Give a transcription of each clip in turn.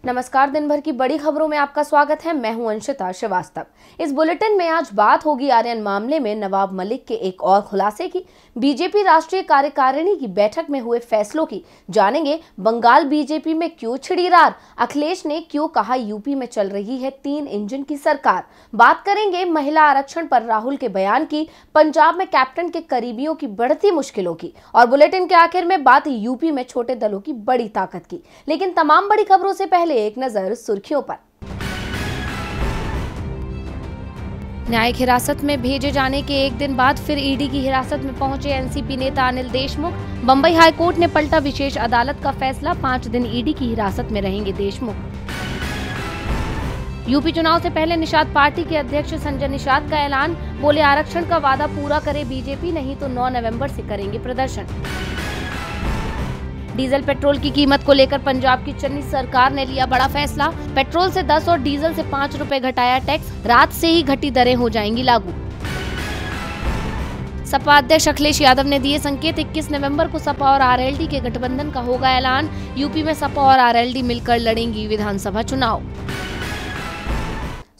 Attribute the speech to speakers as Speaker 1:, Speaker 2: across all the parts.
Speaker 1: नमस्कार। दिन भर की बड़ी खबरों में आपका स्वागत है। मैं हूं अंशिता श्रीवास्तव। इस बुलेटिन में आज बात होगी आर्यन मामले में नवाब मलिक के एक और खुलासे की, बीजेपी राष्ट्रीय कार्यकारिणी की बैठक में हुए फैसलों की, जानेंगे बंगाल बीजेपी में क्यों छिड़ी रार, अखिलेश ने क्यों कहा यूपी में चल रही है 3 इंजन की सरकार, बात करेंगे महिला आरक्षण पर राहुल के बयान की, पंजाब में कैप्टन के करीबियों की बढ़ती मुश्किलों की, और बुलेटिन के आखिर में बात यूपी में छोटे दलों की बड़ी ताकत की। लेकिन तमाम बड़ी खबरों से पहले एक नजर सुर्खियों पर। न्यायिक हिरासत में भेजे जाने के एक दिन बाद फिर ईडी की हिरासत में पहुंचे एनसीपी नेता अनिल देशमुख। बंबई हाईकोर्ट ने पलटा विशेष अदालत का फैसला, 5 दिन ईडी की हिरासत में रहेंगे देशमुख। यूपी चुनाव से पहले निषाद पार्टी के अध्यक्ष संजय निषाद का ऐलान, बोले आरक्षण का वादा पूरा करे बीजेपी, नहीं तो 9 नवंबर से करेंगे प्रदर्शन। डीजल पेट्रोल की कीमत को लेकर पंजाब की चन्नी सरकार ने लिया बड़ा फैसला, पेट्रोल से 10 और डीजल से 5 रुपए घटाया टैक्स, रात से ही घटी दरें हो जाएंगी लागू। सपा अध्यक्ष अखिलेश यादव ने दिए संकेत, 21 नवंबर को सपा और आरएलडी के गठबंधन का होगा ऐलान, यूपी में सपा और आरएलडी मिलकर लड़ेंगी विधानसभा चुनाव।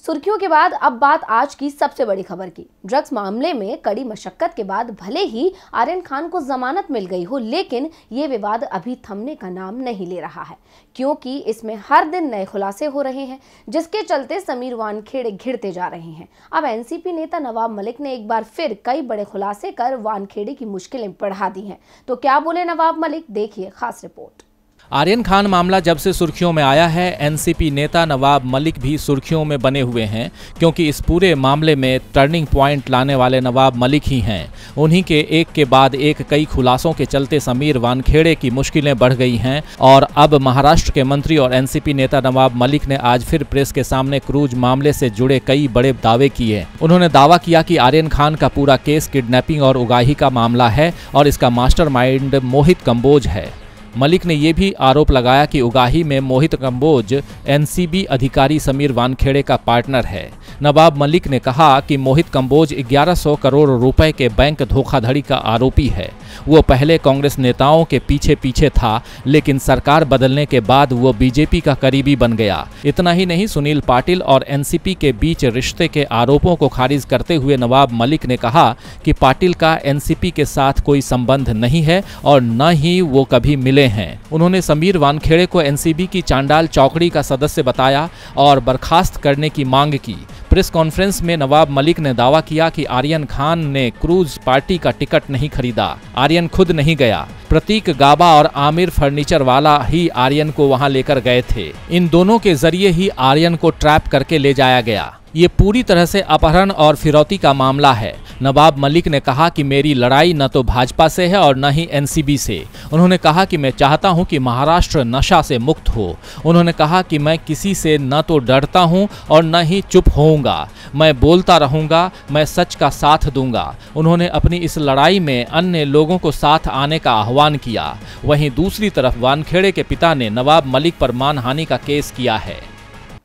Speaker 1: सुर्खियों के बाद अब बात आज की सबसे बड़ी खबर की। ड्रग्स मामले में कड़ी मशक्कत के बाद भले ही आर्यन खान को जमानत मिल गई हो, लेकिन ये विवाद अभी थमने का नाम नहीं ले रहा है, क्योंकि इसमें हर दिन नए खुलासे हो रहे हैं, जिसके चलते समीर वानखेड़े घिरते जा रहे हैं। अब एनसीपी नेता नवाब मलिक ने एक बार फिर कई बड़े खुलासे कर वानखेड़े की मुश्किलें बढ़ा दी हैं। तो क्या बोले नवाब मलिक, देखिए खास रिपोर्ट।
Speaker 2: आर्यन खान मामला जब से सुर्खियों में आया है, एनसीपी नेता नवाब मलिक भी सुर्खियों में बने हुए हैं, क्योंकि इस पूरे मामले में टर्निंग पॉइंट लाने वाले नवाब मलिक ही हैं। उन्हीं के एक के बाद एक कई खुलासों के चलते समीर वानखेड़े की मुश्किलें बढ़ गई हैं और अब महाराष्ट्र के मंत्री और एनसीपी नेता नवाब मलिक ने आज फिर प्रेस के सामने क्रूज मामले से जुड़े कई बड़े दावे किए। उन्होंने दावा किया कि आर्यन खान का पूरा केस किडनैपिंग और उगाही का मामला है और इसका मास्टरमाइंड मोहित कंबोज है। मलिक ने यह भी आरोप लगाया कि उगाही में मोहित कंबोज एनसीबी अधिकारी समीर वानखेड़े का पार्टनर है। नवाब मलिक ने कहा कि मोहित कंबोज 1100 करोड़ रुपए के बैंक धोखाधड़ी का आरोपी है। वो पहले कांग्रेस नेताओं के पीछे था, लेकिन सरकार बदलने के बाद वो बीजेपी का करीबी बन गया। इतना ही नहीं, सुनील पाटिल और एनसीपी के बीच रिश्ते के आरोपों को खारिज करते हुए नवाब मलिक ने कहा कि पाटिल का एनसीपी के साथ कोई संबंध नहीं है और न ही वो कभी मिले हैं। उन्होंने समीर वानखेड़े को एनसीबी की चांडाल चौकड़ी का सदस्य बताया और बर्खास्त करने की मांग की। प्रेस कॉन्फ्रेंस में नवाब मलिक ने दावा किया कि आर्यन खान ने क्रूज पार्टी का टिकट नहीं खरीदा, आर्यन खुद नहीं गया। प्रतीक गाबा और आमिर फर्नीचर वाला ही आर्यन को वहां लेकर गए थे। इन दोनों के जरिए ही आर्यन को ट्रैप करके ले जाया गया। ये पूरी तरह से अपहरण और फिरौती का मामला है। नवाब मलिक ने कहा कि मेरी लड़ाई न तो भाजपा से है और न ही एनसीबी से। उन्होंने कहा कि मैं चाहता हूं कि महाराष्ट्र नशा से मुक्त हो। उन्होंने कहा कि मैं किसी से न तो डरता हूं और न ही चुप होऊंगा, मैं बोलता रहूंगा, मैं सच का साथ दूंगा। उन्होंने अपनी इस लड़ाई में अन्य लोगों को साथ आने का आह्वान किया। वहीं दूसरी तरफ वानखेड़े के पिता ने नवाब मलिक पर मानहानि का केस किया है।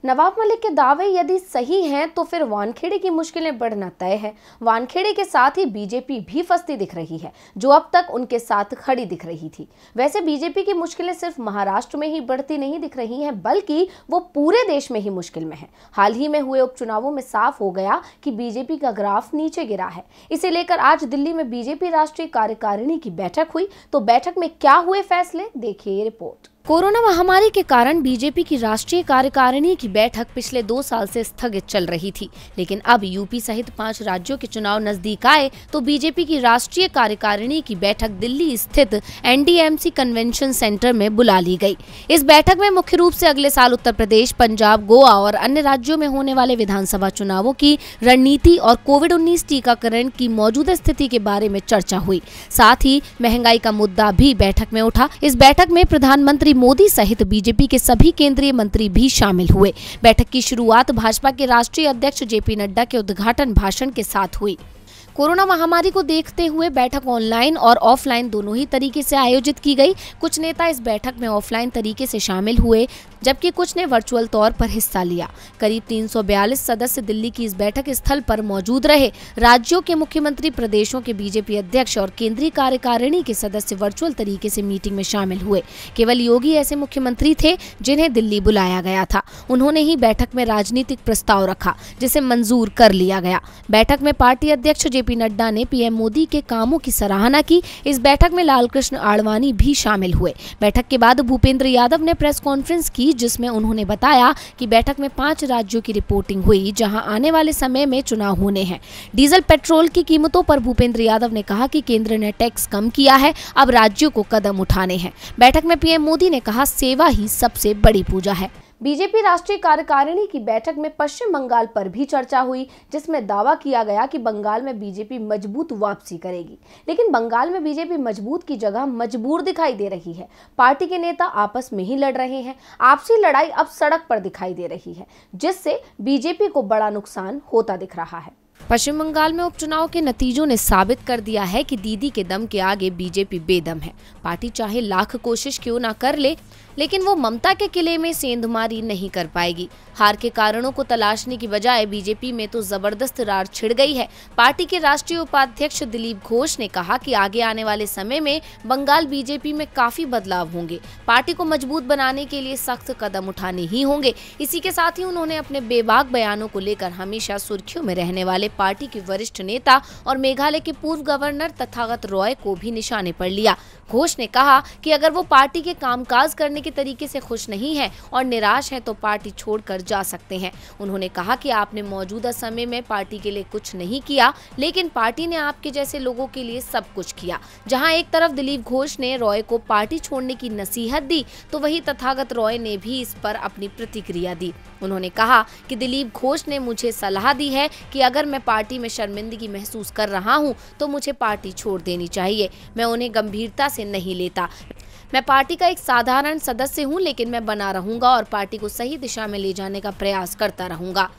Speaker 1: नवाब मलिक के दावे यदि सही हैं तो फिर वानखेड़े की मुश्किलें बढ़ना तय है। वानखेड़े के साथ ही बीजेपी भी फंसती दिख रही है, जो अब तक उनके साथ खड़ी दिख रही थी। वैसे बीजेपी की मुश्किलें सिर्फ महाराष्ट्र में ही बढ़ती नहीं दिख रही हैं, बल्कि वो पूरे देश में ही मुश्किल में है। हाल ही में हुए उपचुनावों में साफ हो गया कि बीजेपी का ग्राफ नीचे गिरा है। इसे लेकर आज दिल्ली में बीजेपी राष्ट्रीय कार्यकारिणी की बैठक हुई। तो बैठक में क्या हुए फैसले, देखिए ये रिपोर्ट। कोरोना महामारी के कारण बीजेपी की राष्ट्रीय कार्यकारिणी की बैठक पिछले 2 साल से स्थगित चल रही थी, लेकिन अब यूपी सहित 5 राज्यों के चुनाव नजदीक आए तो बीजेपी की राष्ट्रीय कार्यकारिणी की बैठक दिल्ली स्थित एनडीएमसी कन्वेंशन सेंटर में बुला ली गई। इस बैठक में मुख्य रूप से अगले साल उत्तर प्रदेश, पंजाब, गोवा और अन्य राज्यों में होने वाले विधानसभा चुनावों की रणनीति और कोविड-19 टीकाकरण की मौजूदा स्थिति के बारे में चर्चा हुई। साथ ही महंगाई का मुद्दा भी बैठक में उठा। इस बैठक में प्रधानमंत्री मोदी सहित बीजेपी के सभी केंद्रीय मंत्री भी शामिल हुए। बैठक की शुरुआत भाजपा के राष्ट्रीय अध्यक्ष जेपी नड्डा के उद्घाटन भाषण के साथ हुई। कोरोना महामारी को देखते हुए बैठक ऑनलाइन और ऑफलाइन दोनों ही तरीके से आयोजित की गई। कुछ नेता इस बैठक में ऑफलाइन तरीके से शामिल हुए, जबकि कुछ ने वर्चुअल तौर पर हिस्सा लिया। करीब 342 सदस्य दिल्ली की इस बैठक स्थल पर मौजूद रहे। राज्यों के मुख्यमंत्री, प्रदेशों के बीजेपी अध्यक्ष और केंद्रीय कार्यकारिणी के सदस्य वर्चुअल तरीके से मीटिंग में शामिल हुए। केवल योगी ऐसे मुख्यमंत्री थे जिन्हें दिल्ली बुलाया गया था। उन्होंने ही बैठक में राजनीतिक प्रस्ताव रखा, जिसे मंजूर कर लिया गया। बैठक में पार्टी अध्यक्ष जेपी नड्डा ने पीएम मोदी के कामों की सराहना की। इस बैठक में लालकृष्ण आडवाणी भी शामिल हुए। बैठक के बाद भूपेंद्र यादव ने प्रेस कॉन्फ्रेंस की, जिसमें उन्होंने बताया कि बैठक में 5 राज्यों की रिपोर्टिंग हुई, जहां आने वाले समय में चुनाव होने हैं। डीजल पेट्रोल की कीमतों पर भूपेंद्र यादव ने कहा कि केंद्र ने टैक्स कम किया है, अब राज्यों को कदम उठाने हैं। बैठक में पीएम मोदी ने कहा, सेवा ही सबसे बड़ी पूजा है। बीजेपी राष्ट्रीय कार्यकारिणी की बैठक में पश्चिम बंगाल पर भी चर्चा हुई, जिसमें दावा किया गया कि बंगाल में बीजेपी मजबूत वापसी करेगी। लेकिन बंगाल में बीजेपी मजबूत की जगह मजबूर दिखाई दे रही है। पार्टी के नेता आपस में ही लड़ रहे हैं। आपसी लड़ाई अब सड़क पर दिखाई दे रही है, जिससे बीजेपी को बड़ा नुकसान होता दिख रहा है। पश्चिम बंगाल में उपचुनाव के नतीजों ने साबित कर दिया है कि दीदी के दम के आगे बीजेपी बेदम है। पार्टी चाहे लाख कोशिश क्यों ना कर ले, लेकिन वो ममता के किले में सेंधमारी नहीं कर पाएगी। हार के कारणों को तलाशने की बजाय बीजेपी में तो जबरदस्त रार छिड़ गई है। पार्टी के राष्ट्रीय उपाध्यक्ष दिलीप घोष ने कहा कि आगे आने वाले समय में बंगाल बीजेपी में काफी बदलाव होंगे। पार्टी को मजबूत बनाने के लिए सख्त कदम उठाने ही होंगे। इसी के साथ ही उन्होंने अपने बेबाक बयानों को लेकर हमेशा सुर्खियों में रहने वाले पार्टी के वरिष्ठ नेता और मेघालय के पूर्व गवर्नर तथागत रॉय को भी निशाने पर लिया। घोष ने कहा कि अगर वो पार्टी के कामकाज करने के तरीके से खुश नहीं है और निराश है तो पार्टी छोड़कर जा सकते हैं। उन्होंने कहा कि आपने मौजूदा समय में पार्टी के लिए कुछ नहीं किया, लेकिन पार्टी ने आपके जैसे लोगों के लिए सब कुछ किया। जहां एक तरफ दिलीप घोष ने रॉय को पार्टी छोड़ने की नसीहत दी, तो वहीं तथागत रॉय ने भी इस पर अपनी प्रतिक्रिया दी। उन्होंने कहा कि दिलीप घोष ने मुझे सलाह दी है कि अगर मैं पार्टी में शर्मिंदगी महसूस कर रहा हूं तो मुझे पार्टी छोड़ देनी चाहिए। मैं उन्हें गंभीरता से नहीं लेता। मैं पार्टी का एक साधारण सदस्य हूं, लेकिन मैं बना रहूंगा और पार्टी को सही दिशा में ले जाने का प्रयास करता रहूंगा।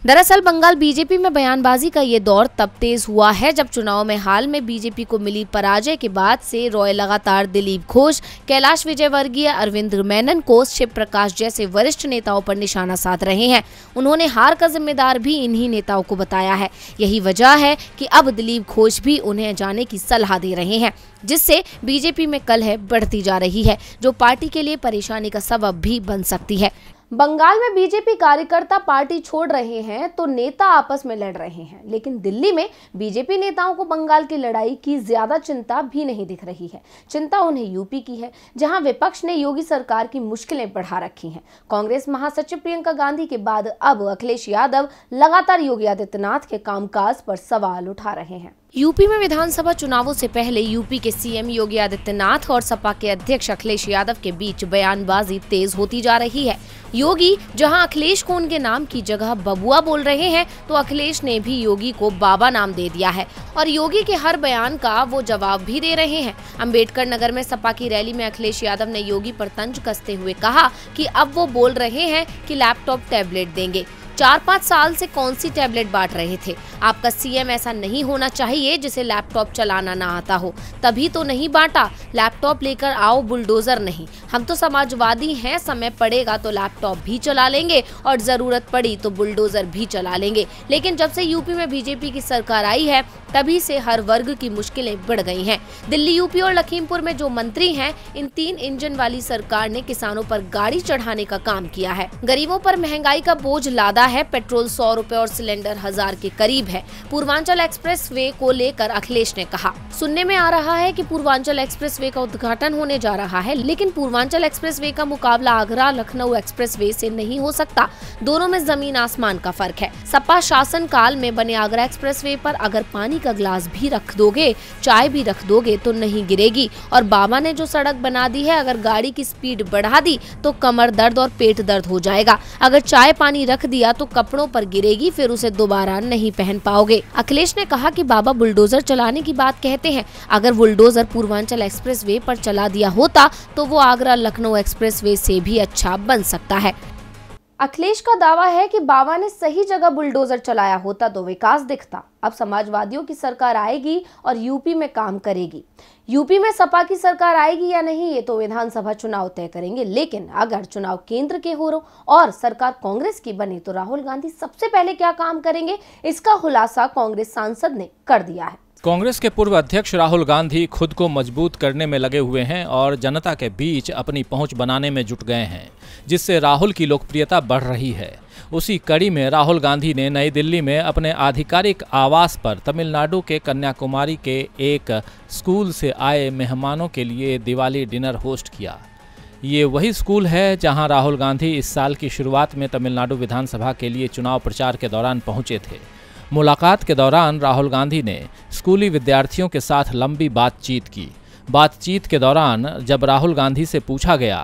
Speaker 1: दरअसल बंगाल बीजेपी में बयानबाजी का ये दौर तब तेज हुआ है जब चुनाव में हाल में बीजेपी को मिली पराजय के बाद से रॉय लगातार दिलीप घोष, कैलाश विजयवर्गीय, अरविंद मेनन को, शिव प्रकाश जैसे वरिष्ठ नेताओं पर निशाना साध रहे हैं। उन्होंने हार का जिम्मेदार भी इन्हीं नेताओं को बताया है। यही वजह है कि अब दिलीप घोष भी उन्हें जाने की सलाह दे रहे हैं, जिससे बीजेपी में कलह बढ़ती जा रही है, जो पार्टी के लिए परेशानी का सबब भी बन सकती है। बंगाल में बीजेपी कार्यकर्ता पार्टी छोड़ रहे हैं तो नेता आपस में लड़ रहे हैं, लेकिन दिल्ली में बीजेपी नेताओं को बंगाल की लड़ाई की ज्यादा चिंता भी नहीं दिख रही है। चिंता उन्हें यूपी की है, जहां विपक्ष ने योगी सरकार की मुश्किलें बढ़ा रखी हैं। कांग्रेस महासचिव प्रियंका गांधी के बाद अब अखिलेश यादव लगातार योगी आदित्यनाथ के कामकाज पर सवाल उठा रहे हैं। यूपी में विधानसभा चुनावों से पहले यूपी के सीएम योगी आदित्यनाथ और सपा के अध्यक्ष अखिलेश यादव के बीच बयानबाजी तेज होती जा रही है। योगी जहां अखिलेश को उनके नाम की जगह बबुआ बोल रहे हैं, तो अखिलेश ने भी योगी को बाबा नाम दे दिया है और योगी के हर बयान का वो जवाब भी दे रहे हैं। अंबेडकर नगर में सपा की रैली में अखिलेश यादव ने योगी पर तंज कसते हुए कहा कि अब वो बोल रहे हैं कि लैपटॉप टैबलेट देंगे। 4-5 साल से कौन सी टैबलेट बांट रहे थे? आपका सीएम ऐसा नहीं होना चाहिए जिसे लैपटॉप चलाना ना आता हो, तभी तो नहीं बांटा। लैपटॉप लेकर आओ, बुलडोजर नहीं। हम तो समाजवादी हैं, समय पड़ेगा तो लैपटॉप भी चला लेंगे और जरूरत पड़ी तो बुलडोजर भी चला लेंगे। लेकिन जब से यूपी में बीजेपी की सरकार आई है, तभी से हर वर्ग की मुश्किलें बढ़ गई हैं। दिल्ली, यूपी और लखीमपुर में जो मंत्री हैं, इन 3 इंजन वाली सरकार ने किसानों पर गाड़ी चढ़ाने का काम किया है। गरीबों पर महंगाई का बोझ लादा है। पेट्रोल 100 रुपए और सिलेंडर 1000 के करीब है। पूर्वांचल एक्सप्रेस वे को लेकर अखिलेश ने कहा, सुनने में आ रहा है कि पूर्वांचल एक्सप्रेस वे का उद्घाटन होने जा रहा है, लेकिन पूर्वांचल एक्सप्रेस वे का मुकाबला आगरा लखनऊ एक्सप्रेस वे से नहीं हो सकता। दोनों में जमीन आसमान का फर्क है। सपा शासन काल में बने आगरा एक्सप्रेस वे पर अगर पानी का गिलास भी रख दोगे, चाय भी रख दोगे तो नहीं गिरेगी। और बाबा ने जो सड़क बना दी है, अगर गाड़ी की स्पीड बढ़ा दी तो कमर दर्द और पेट दर्द हो जाएगा। अगर चाय पानी रख दिया तो कपड़ों पर गिरेगी, फिर उसे दोबारा नहीं पहन पाओगे। अखिलेश ने कहा कि बाबा बुलडोजर चलाने की बात कहते हैं। अगर बुलडोजर पूर्वांचल एक्सप्रेस वे पर चला दिया होता तो वो आगरा लखनऊ एक्सप्रेस वे से भी अच्छा बन सकता है। अखिलेश का दावा है कि बाबा ने सही जगह बुलडोजर चलाया होता तो विकास दिखता। अब समाजवादियों की सरकार आएगी और यूपी में काम करेगी। यूपी में सपा की सरकार आएगी या नहीं ये तो विधानसभा चुनाव तय करेंगे, लेकिन अगर चुनाव केंद्र के हो और सरकार कांग्रेस की बने तो राहुल गांधी सबसे पहले क्या काम करेंगे, इसका खुलासा कांग्रेस सांसद ने कर दिया है।
Speaker 2: कांग्रेस के पूर्व अध्यक्ष राहुल गांधी खुद को मजबूत करने में लगे हुए हैं और जनता के बीच अपनी पहुंच बनाने में जुट गए हैं, जिससे राहुल की लोकप्रियता बढ़ रही है। उसी कड़ी में राहुल गांधी ने नई दिल्ली में अपने आधिकारिक आवास पर तमिलनाडु के कन्याकुमारी के एक स्कूल से आए मेहमानों के लिए दिवाली डिनर होस्ट किया। ये वही स्कूल है जहां राहुल गांधी इस साल की शुरुआत में तमिलनाडु विधानसभा के लिए चुनाव प्रचार के दौरान पहुंचे थे। मुलाकात के दौरान राहुल गांधी ने स्कूली विद्यार्थियों के साथ लंबी बातचीत की। बातचीत के दौरान जब राहुल गांधी से पूछा गया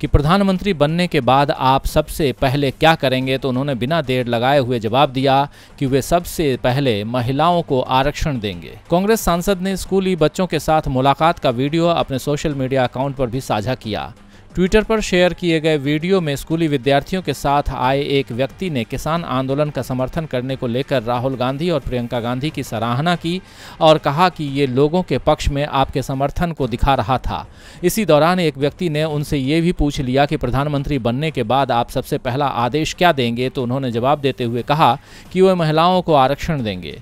Speaker 2: कि प्रधानमंत्री बनने के बाद आप सबसे पहले क्या करेंगे, तो उन्होंने बिना देर लगाए हुए जवाब दिया कि वे सबसे पहले महिलाओं को आरक्षण देंगे। कांग्रेस सांसद ने स्कूली बच्चों के साथ मुलाकात का वीडियो अपने सोशल मीडिया अकाउंट पर भी साझा किया। ट्विटर पर शेयर किए गए वीडियो में स्कूली विद्यार्थियों के साथ आए एक व्यक्ति ने किसान आंदोलन का समर्थन करने को लेकर राहुल गांधी और प्रियंका गांधी की सराहना की और कहा कि ये लोगों के पक्ष में आपके समर्थन को दिखा रहा था। इसी दौरान एक व्यक्ति ने उनसे ये भी पूछ लिया कि प्रधानमंत्री बनने के बाद आप सबसे पहला आदेश क्या देंगे, तो उन्होंने जवाब देते हुए कहा कि वे महिलाओं को आरक्षण देंगे।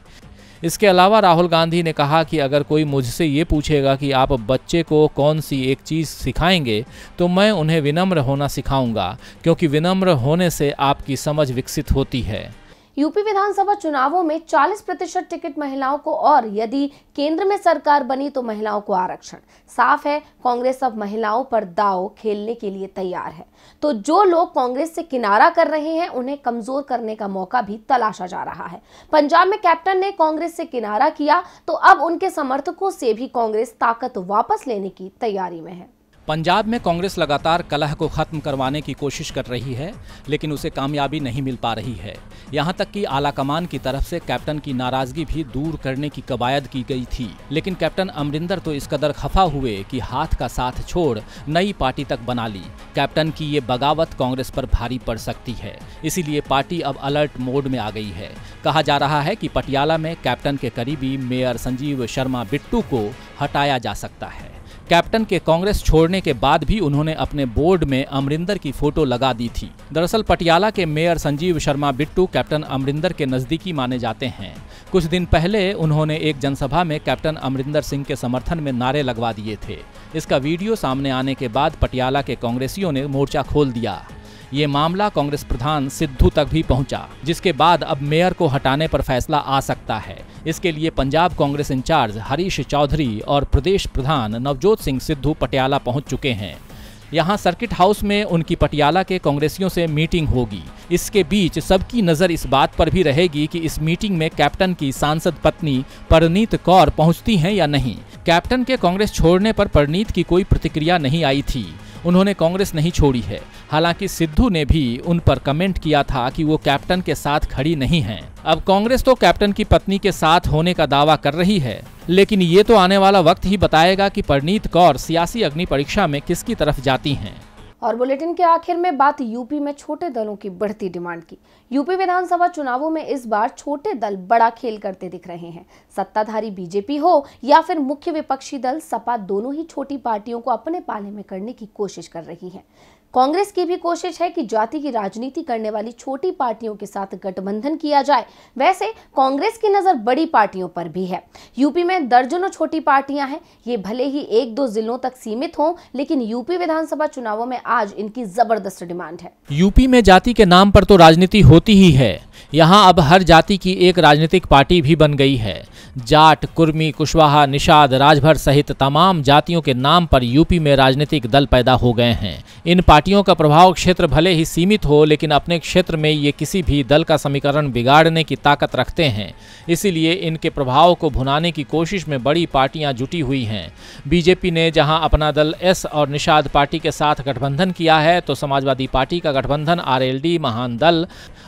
Speaker 2: इसके अलावा राहुल गांधी ने कहा कि अगर कोई मुझसे ये पूछेगा कि आप बच्चे को कौन सी एक चीज़ सिखाएंगे, तो मैं उन्हें विनम्र होना सिखाऊंगा, क्योंकि विनम्र होने से आपकी समझ विकसित होती है।
Speaker 1: यूपी विधानसभा चुनावों में 40% टिकट महिलाओं को और यदि केंद्र में सरकार बनी तो महिलाओं को आरक्षण। साफ है कांग्रेस अब महिलाओं पर दांव खेलने के लिए तैयार है, तो जो लोग कांग्रेस से किनारा कर रहे हैं उन्हें कमजोर करने का मौका भी तलाशा जा रहा है। पंजाब में कैप्टन ने कांग्रेस से किनारा किया तो अब उनके समर्थकों से भी कांग्रेस ताकत वापस लेने की तैयारी में है।
Speaker 2: पंजाब में कांग्रेस लगातार कलह को खत्म करवाने की कोशिश कर रही है, लेकिन उसे कामयाबी नहीं मिल पा रही है। यहां तक कि आलाकमान की तरफ से कैप्टन की नाराजगी भी दूर करने की कवायद की गई थी, लेकिन कैप्टन अमरिंदर तो इस कदर खफा हुए कि हाथ का साथ छोड़ नई पार्टी तक बना ली। कैप्टन की ये बगावत कांग्रेस पर भारी पड़ सकती है, इसीलिए पार्टी अब अलर्ट मोड में आ गई है। कहा जा रहा है कि पटियाला में कैप्टन के करीबी मेयर संजीव शर्मा बिट्टू को हटाया जा सकता है। कैप्टन के कांग्रेस छोड़ने के बाद भी उन्होंने अपने बोर्ड में अमरिंदर की फोटो लगा दी थी। दरअसल पटियाला के मेयर संजीव शर्मा बिट्टू कैप्टन अमरिंदर के नजदीकी माने जाते हैं। कुछ दिन पहले उन्होंने एक जनसभा में कैप्टन अमरिंदर सिंह के समर्थन में नारे लगवा दिए थे। इसका वीडियो सामने आने के बाद पटियाला के कांग्रेसियों ने मोर्चा खोल दिया। ये मामला कांग्रेस प्रधान सिद्धू तक भी पहुंचा, जिसके बाद अब मेयर को हटाने पर फैसला आ सकता है। इसके लिए पंजाब कांग्रेस इंचार्ज हरीश चौधरी और प्रदेश प्रधान नवजोत सिंह सिद्धू पटियाला पहुंच चुके हैं। यहां सर्किट हाउस में उनकी पटियाला के कांग्रेसियों से मीटिंग होगी। इसके बीच सबकी नज़र इस बात पर भी रहेगी कि इस मीटिंग में कैप्टन की सांसद पत्नी परनीत कौर पहुंचती हैं या नहीं। कैप्टन के कांग्रेस छोड़ने पर परनीत की कोई प्रतिक्रिया नहीं आई थी। उन्होंने कांग्रेस नहीं छोड़ी है। हालांकि सिद्धू ने भी उन पर कमेंट किया था कि वो कैप्टन के साथ खड़ी नहीं हैं। अब कांग्रेस तो कैप्टन की पत्नी के साथ होने का दावा कर रही है, लेकिन ये तो आने वाला वक्त ही बताएगा कि परनीत कौर सियासी अग्नि परीक्षा में किसकी तरफ जाती हैं।
Speaker 1: और बुलेटिन के आखिर में बात यूपी में छोटे दलों की बढ़ती डिमांड की। यूपी विधानसभा चुनावों में इस बार छोटे दल बड़ा खेल करते दिख रहे हैं। सत्ताधारी बीजेपी हो या फिर मुख्य विपक्षी दल सपा, दोनों ही छोटी पार्टियों को अपने पाले में करने की कोशिश कर रही है। कांग्रेस की भी कोशिश है कि जाति की राजनीति करने वाली छोटी पार्टियों के साथ गठबंधन किया जाए। वैसे कांग्रेस की नजर बड़ी पार्टियों पर भी है। यूपी में दर्जनों छोटी पार्टियां हैं। ये भले ही 1-2 जिलों तक सीमित हों, लेकिन यूपी विधानसभा चुनावों में आज इनकी जबरदस्त डिमांड है।
Speaker 2: यूपी में जाति के नाम पर तो राजनीति होती ही है। यहाँ अब हर जाति की एक राजनीतिक पार्टी भी बन गई है। जाट, कुर्मी, कुशवाहा, निषाद, राजभर सहित तमाम जातियों के नाम पर यूपी में राजनीतिक दल पैदा हो गए हैं। इन पार्टियों का प्रभाव क्षेत्र भले ही सीमित हो, लेकिन अपने क्षेत्र में ये किसी भी दल का समीकरण बिगाड़ने की ताकत रखते हैं। इसीलिए इनके प्रभाव को भुनाने की कोशिश में बड़ी पार्टियां जुटी हुई हैं। बीजेपी ने जहां अपना दल एस और निषाद पार्टी के साथ गठबंधन किया है, तो समाजवादी पार्टी का गठबंधन आरएलडी, महान दल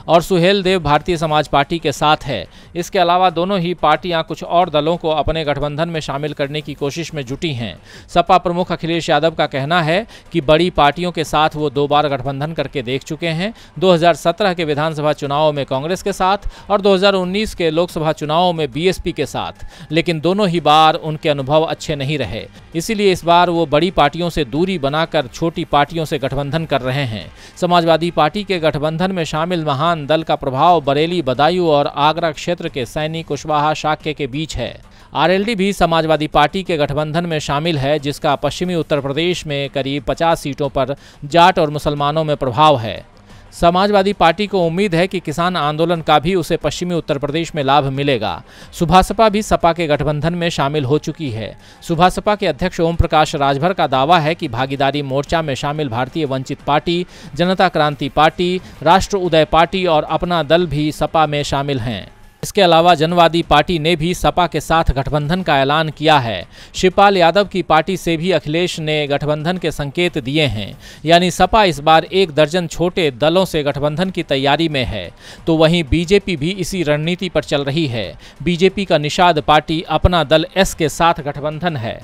Speaker 2: और सुहेल देव भारतीय समाज पार्टी के साथ है। इसके अलावा दोनों ही पार्टियां कुछ और दलों को अपने गठबंधन में शामिल करने की कोशिश में जुटी हैं। सपा प्रमुख अखिलेश यादव का कहना है कि बड़ी पार्टियों के साथ वो 2 बार गठबंधन करके देख चुके हैं, 2017 के विधानसभा चुनावों में कांग्रेस के साथ और 2019 के लोकसभा चुनावों में बीएसपी के साथ, लेकिन दोनों ही बार उनके अनुभव अच्छे नहीं रहे। इसीलिए इस बार वो बड़ी पार्टियों से दूरी बनाकर छोटी पार्टियों से गठबंधन कर रहे हैं। समाजवादी पार्टी के गठबंधन में शामिल महान दल का प्रभाव बरेली, बदायूं और आगरा क्षेत्र के सैनी, कुशवाहा, शाक्य के बीच है। आरएलडी भी समाजवादी पार्टी के गठबंधन में शामिल है, जिसका पश्चिमी उत्तर प्रदेश में करीब 50 सीटों पर जाट और मुसलमानों में प्रभाव है। समाजवादी पार्टी को उम्मीद है कि किसान आंदोलन का भी उसे पश्चिमी उत्तर प्रदेश में लाभ मिलेगा। सुभासपा भी सपा के गठबंधन में शामिल हो चुकी है। सुभासपा के अध्यक्ष ओम प्रकाश राजभर का दावा है कि भागीदारी मोर्चा में शामिल भारतीय वंचित पार्टी, जनता क्रांति पार्टी, राष्ट्र उदय पार्टी और अपना दल भी सपा में शामिल हैं। इसके अलावा जनवादी पार्टी ने भी सपा के साथ गठबंधन का ऐलान किया है। शिवपाल यादव की पार्टी से भी अखिलेश ने गठबंधन के संकेत दिए हैं, यानी सपा इस बार 1 दर्जन छोटे दलों से गठबंधन की तैयारी में है। तो वहीं बीजेपी भी इसी रणनीति पर चल रही है। बीजेपी का निषाद पार्टी अपना दल एस के साथ गठबंधन है।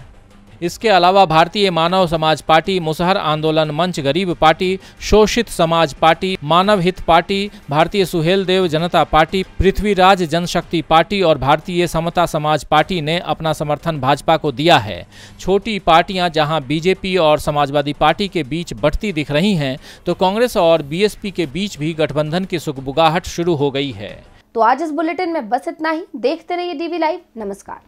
Speaker 2: इसके अलावा भारतीय मानव समाज पार्टी, मुसहर आंदोलन मंच, गरीब पार्टी, शोषित समाज पार्टी, मानव हित पार्टी, भारतीय सुहेलदेव जनता पार्टी, पृथ्वीराज जनशक्ति पार्टी और भारतीय समता समाज पार्टी ने अपना समर्थन भाजपा को दिया है। छोटी पार्टियां जहां बीजेपी और समाजवादी पार्टी के बीच बढ़ती दिख रही हैं, तो कांग्रेस और बीएसपी के बीच भी गठबंधन की सुगबुगाहट शुरू हो गई है।
Speaker 1: तो आज इस बुलेटिन में बस इतना ही। देखते रहिए डीवी लाइव। नमस्कार।